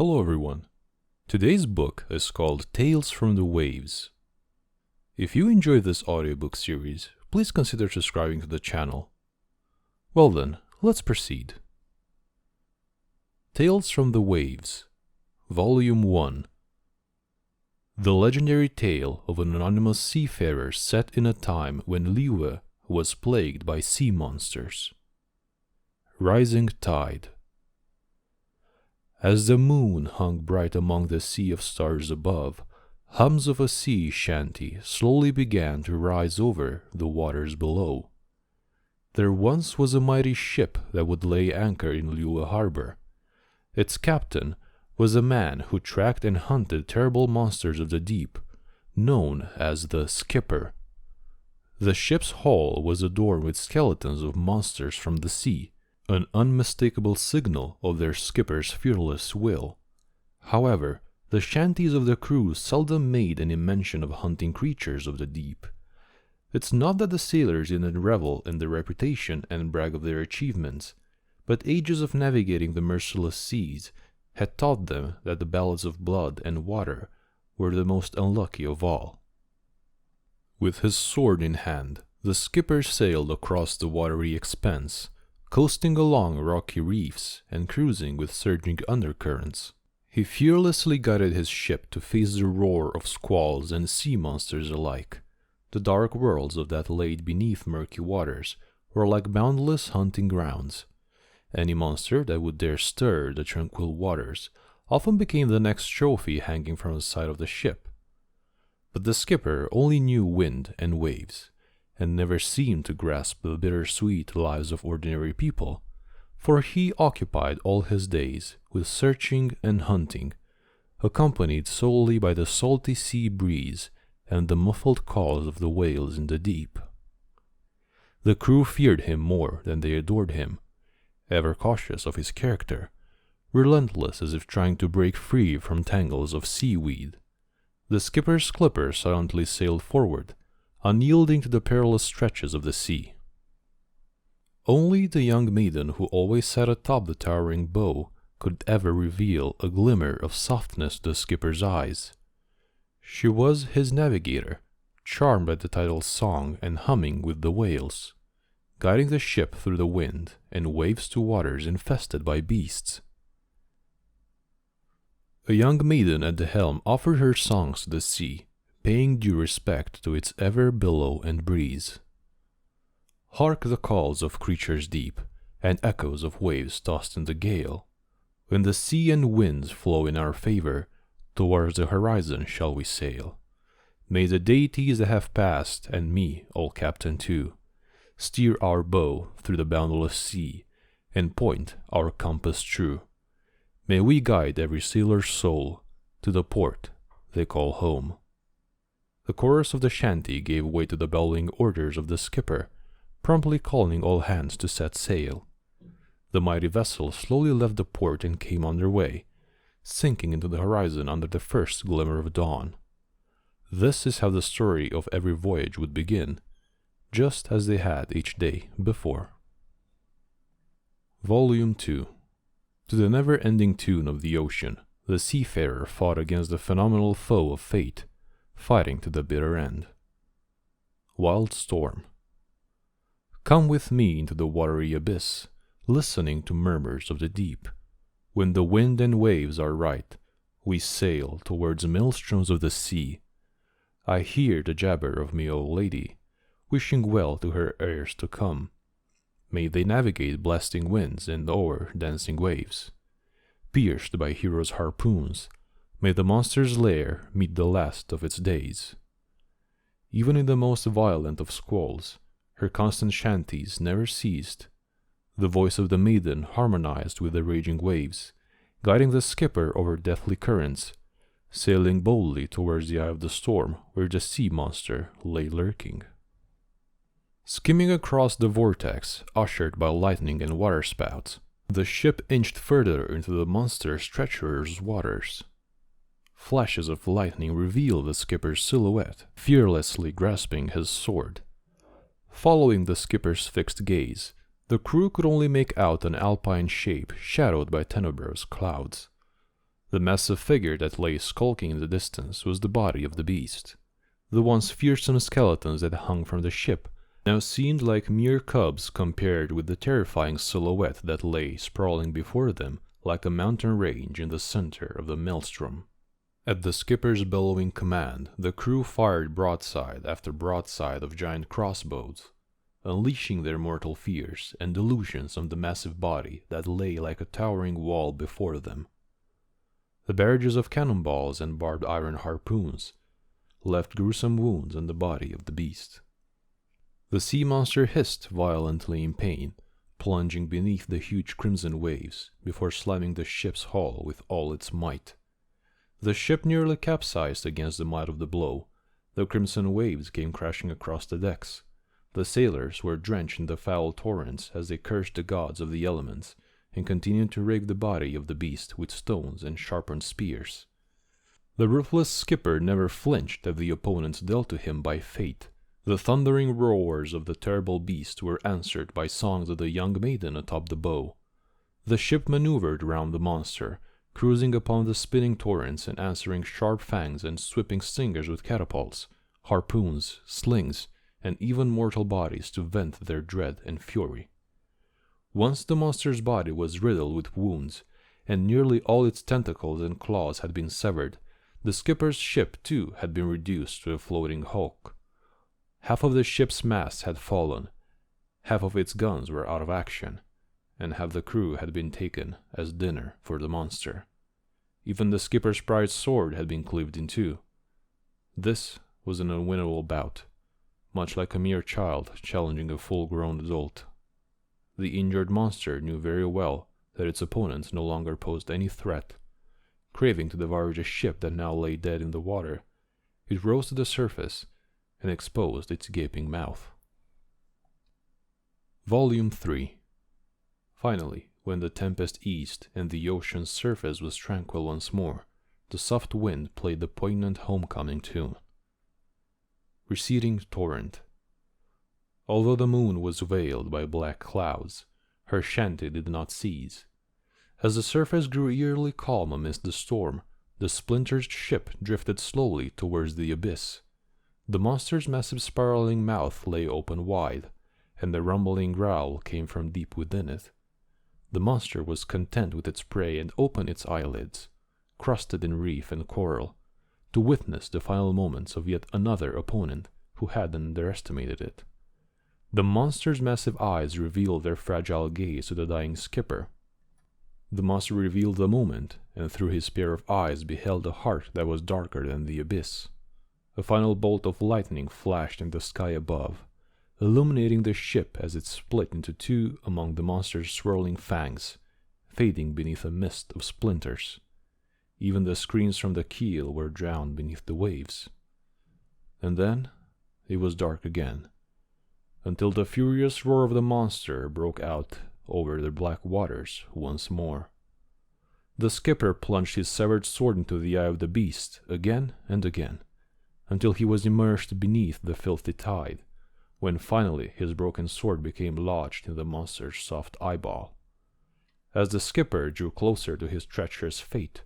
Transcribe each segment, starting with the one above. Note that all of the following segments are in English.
Hello everyone. Today's book is called Tales from the Waves. If you enjoy this audiobook series, please consider subscribing to the channel. Well then, let's proceed. Tales from the Waves, Volume 1. The legendary tale of an anonymous seafarer set in a time when Liyue was plagued by sea monsters. Rising Tide. As the moon hung bright among the sea of stars above, hums of a sea shanty slowly began to rise over the waters below. There once was a mighty ship that would lay anchor in Liyue harbor. Its captain was a man who tracked and hunted terrible monsters of the deep, known as the Skipper. The ship's hull was adorned with skeletons of monsters from the sea, an unmistakable signal of their skipper's fearless will. However, the shanties of the crew seldom made any mention of hunting creatures of the deep. It's not that the sailors didn't revel in their reputation and brag of their achievements, but ages of navigating the merciless seas had taught them that the ballads of blood and water were the most unlucky of all. With his sword in hand, the skipper sailed across the watery expanse, coasting along rocky reefs and cruising with surging undercurrents. He fearlessly guided his ship to face the roar of squalls and sea monsters alike. The dark worlds of that laid beneath murky waters were like boundless hunting grounds. Any monster that would dare stir the tranquil waters often became the next trophy hanging from the side of the ship. But the skipper only knew wind and waves, and never seemed to grasp the bittersweet lives of ordinary people, for he occupied all his days with searching and hunting, accompanied solely by the salty sea breeze and the muffled calls of the whales in the deep. The crew feared him more than they adored him, ever cautious of his character, relentless as if trying to break free from tangles of seaweed. The skipper's clipper silently sailed forward, unyielding to the perilous stretches of the sea. Only the young maiden who always sat atop the towering bow could ever reveal a glimmer of softness to the skipper's eyes. She was his navigator, charmed by the tidal song and humming with the whales, guiding the ship through the wind and waves to waters infested by beasts. A young maiden at the helm offered her songs to the sea, paying due respect to its ever billow and breeze. Hark the calls of creatures deep, and echoes of waves tossed in the gale. When the sea and winds flow in our favor, towards the horizon shall we sail. May the deities that have passed, and me, old captain too, steer our bow through the boundless sea, and point our compass true. May we guide every sailor's soul to the port they call home. The chorus of the shanty gave way to the bellowing orders of the skipper, promptly calling all hands to set sail. The mighty vessel slowly left the port and came under way, sinking into the horizon under the first glimmer of dawn. This is how the story of every voyage would begin, just as they had each day before. Volume 2. To the never-ending tune of the ocean, the seafarer fought against the phenomenal foe of fate, fighting to the bitter end. Wild Storm. Come with me into the watery abyss, listening to murmurs of the deep. When the wind and waves are right, we sail towards maelstroms of the sea. I hear the jabber of me old lady, wishing well to her heirs to come. May they navigate blasting winds and o'er dancing waves. Pierced by heroes' harpoons, may the monster's lair meet the last of its days. Even in the most violent of squalls, her constant shanties never ceased. The voice of the maiden harmonized with the raging waves, guiding the skipper over deathly currents, sailing boldly towards the eye of the storm where the sea monster lay lurking. Skimming across the vortex, ushered by lightning and waterspouts, the ship inched further into the monster's treacherous waters. Flashes of lightning revealed the skipper's silhouette, fearlessly grasping his sword. Following the skipper's fixed gaze, the crew could only make out an alpine shape shadowed by tenebrous clouds. The massive figure that lay skulking in the distance was the body of the beast. The once fearsome skeletons that hung from the ship now seemed like mere cubs compared with the terrifying silhouette that lay sprawling before them like a mountain range in the center of the maelstrom. At the skipper's bellowing command, the crew fired broadside after broadside of giant crossbows, unleashing their mortal fears and delusions on the massive body that lay like a towering wall before them. The barrages of cannonballs and barbed iron harpoons left gruesome wounds on the body of the beast. The sea monster hissed violently in pain, plunging beneath the huge crimson waves before slamming the ship's hull with all its might. The ship nearly capsized against the might of the blow. The crimson waves came crashing across the decks. The sailors were drenched in the foul torrents as they cursed the gods of the elements and continued to rake the body of the beast with stones and sharpened spears. The ruthless skipper never flinched at the opponents dealt to him by fate. The thundering roars of the terrible beast were answered by songs of the young maiden atop the bow. The ship maneuvered round the monster, cruising upon the spinning torrents and answering sharp fangs and sweeping stingers with catapults, harpoons, slings, and even mortal bodies to vent their dread and fury. Once the monster's body was riddled with wounds, and nearly all its tentacles and claws had been severed, the skipper's ship too had been reduced to a floating hulk. Half of the ship's masts had fallen, half of its guns were out of action, and half the crew had been taken as dinner for the monster. Even the skipper's prized sword had been cleaved in two. This was an unwinnable bout, much like a mere child challenging a full-grown adult. The injured monster knew very well that its opponents no longer posed any threat. Craving to devour the ship that now lay dead in the water, it rose to the surface and exposed its gaping mouth. Volume 3. Finally, when the tempest eased and the ocean's surface was tranquil once more, the soft wind played the poignant homecoming tune. Receding torrent. Although the moon was veiled by black clouds, her shanty did not cease. As the surface grew eerily calm amidst the storm, the splintered ship drifted slowly towards the abyss. The monster's massive spiraling mouth lay open wide, and the rumbling growl came from deep within it. The monster was content with its prey and opened its eyelids, crusted in reef and coral, to witness the final moments of yet another opponent who had underestimated it. The monster's massive eyes revealed their fragile gaze to the dying skipper. The monster revealed the moment, and through his pair of eyes beheld a heart that was darker than the abyss. A final bolt of lightning flashed in the sky above, illuminating the ship as it split into two among the monster's swirling fangs, fading beneath a mist of splinters. Even the screams from the keel were drowned beneath the waves. And then it was dark again, until the furious roar of the monster broke out over the black waters once more. The skipper plunged his severed sword into the eye of the beast again and again, until he was immersed beneath the filthy tide, when finally his broken sword became lodged in the monster's soft eyeball. As the skipper drew closer to his treacherous fate,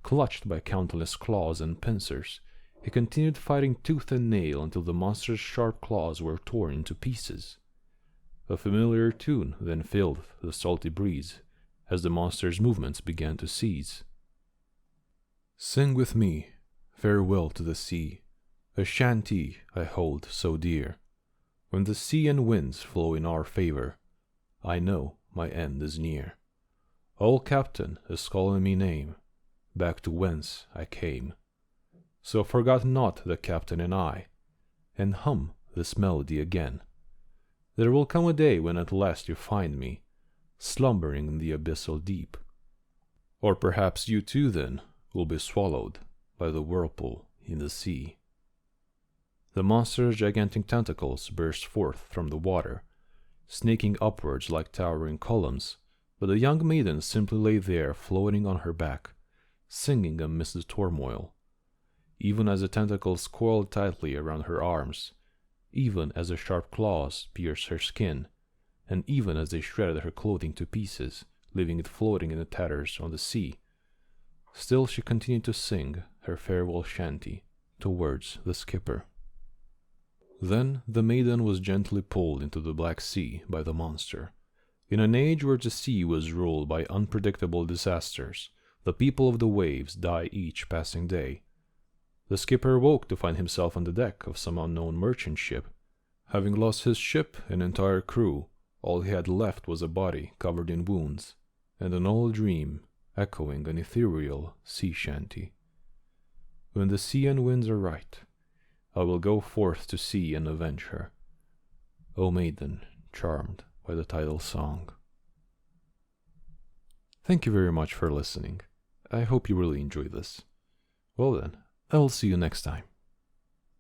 clutched by countless claws and pincers, he continued fighting tooth and nail until the monster's sharp claws were torn into pieces. A familiar tune then filled the salty breeze as the monster's movements began to cease. Sing with me, farewell to the sea, a shanty I hold so dear. When the sea and winds flow in our favor, I know my end is near. Old captain is calling me name, back to whence I came. So forgot not the captain and I, and hum this melody again. There will come a day when at last you find me, slumbering in the abyssal deep. Or perhaps you too then will be swallowed by the whirlpool in the sea. The monster's gigantic tentacles burst forth from the water, snaking upwards like towering columns, but the young maiden simply lay there floating on her back, singing amidst the turmoil. Even as the tentacles coiled tightly around her arms, even as the sharp claws pierced her skin, and even as they shredded her clothing to pieces, leaving it floating in the tatters on the sea, Still she continued to sing her farewell shanty towards the skipper. Then the maiden was gently pulled into the Black Sea by the monster. In an age where the sea was ruled by unpredictable disasters, the people of the waves die each passing day. The skipper awoke to find himself on the deck of some unknown merchant ship. Having lost his ship and entire crew, all he had left was a body covered in wounds, and an old dream echoing an ethereal sea shanty. When the sea and winds are right, I will go forth to sea and avenge her, O maiden charmed by the title song. Thank you very much for listening. I hope you really enjoyed this. Well then, I'll see you next time.